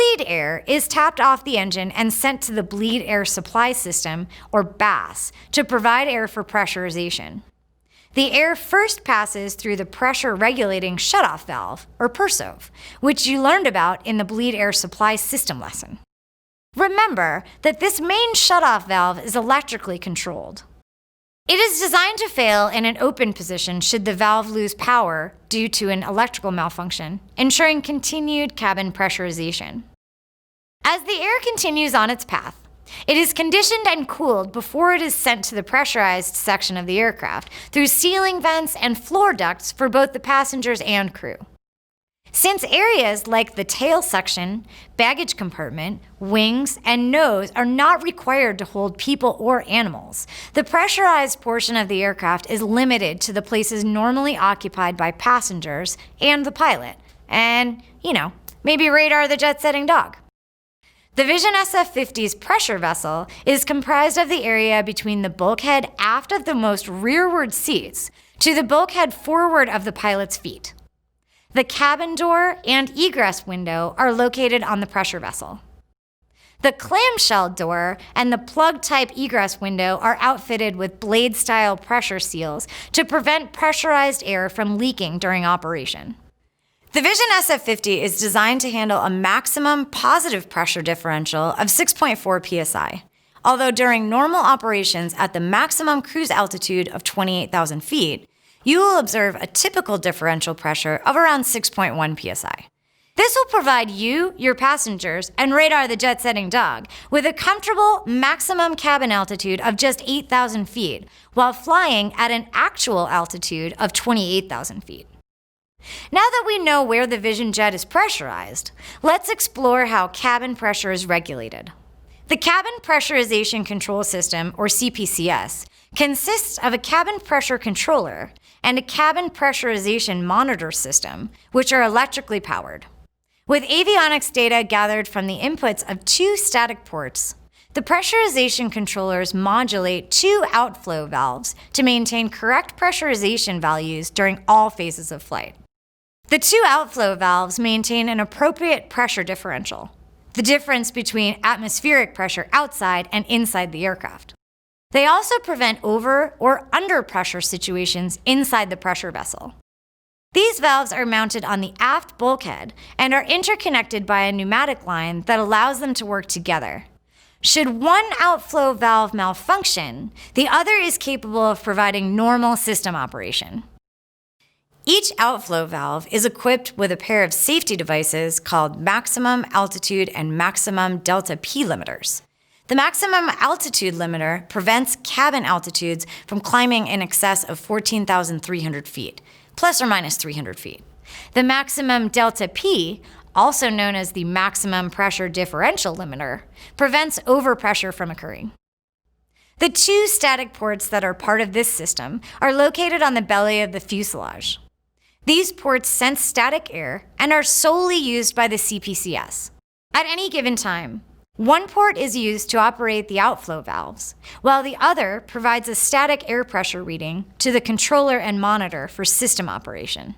bleed air is tapped off the engine and sent to the Bleed Air Supply System, or BAS, to provide air for pressurization. The air first passes through the pressure regulating shutoff valve, or PERSOV, which you learned about in the Bleed Air Supply System lesson. Remember that this main shutoff valve is electrically controlled. It is designed to fail in an open position should the valve lose power due to an electrical malfunction, ensuring continued cabin pressurization. As the air continues on its path, it is conditioned and cooled before it is sent to the pressurized section of the aircraft through ceiling vents and floor ducts for both the passengers and crew. Since areas like the tail section, baggage compartment, wings, and nose are not required to hold people or animals, the pressurized portion of the aircraft is limited to the places normally occupied by passengers and the pilot, and, maybe Radar the jet-setting dog. The Vision SF-50's pressure vessel is comprised of the area between the bulkhead aft of the most rearward seats to the bulkhead forward of the pilot's feet. The cabin door and egress window are located on the pressure vessel. The clamshell door and the plug-type egress window are outfitted with blade-style pressure seals to prevent pressurized air from leaking during operation. The Vision SF-50 is designed to handle a maximum positive pressure differential of 6.4 psi, although during normal operations at the maximum cruise altitude of 28,000 feet, you will observe a typical differential pressure of around 6.1 psi. This will provide you, your passengers, and Radar the jet-setting dog with a comfortable maximum cabin altitude of just 8,000 feet while flying at an actual altitude of 28,000 feet. Now that we know where the Vision jet is pressurized, let's explore how cabin pressure is regulated. The Cabin Pressurization Control System, or CPCS, consists of a cabin pressure controller and a cabin pressurization monitor system, which are electrically powered. With avionics data gathered from the inputs of two static ports, the pressurization controllers modulate two outflow valves to maintain correct pressurization values during all phases of flight. The two outflow valves maintain an appropriate pressure differential, the difference between atmospheric pressure outside and inside the aircraft. They also prevent over or under pressure situations inside the pressure vessel. These valves are mounted on the aft bulkhead and are interconnected by a pneumatic line that allows them to work together. Should one outflow valve malfunction, the other is capable of providing normal system operation. Each outflow valve is equipped with a pair of safety devices called maximum altitude and maximum delta P limiters. The maximum altitude limiter prevents cabin altitudes from climbing in excess of 14,300 feet, plus or minus 300 feet. The maximum delta P, also known as the maximum pressure differential limiter, prevents overpressure from occurring. The two static ports that are part of this system are located on the belly of the fuselage. These ports sense static air and are solely used by the CPCS. At any given time, one port is used to operate the outflow valves, while the other provides a static air pressure reading to the controller and monitor for system operation.